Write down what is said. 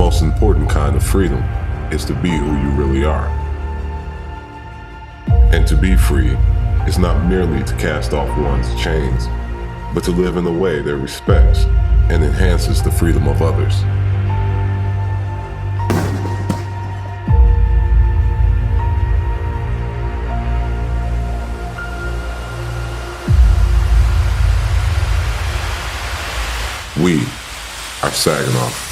most important kind of freedom is to be who you really are. And to be free is not merely to cast off one's chains, but to live in a way that respects and enhances the freedom of others. We are Saginaw.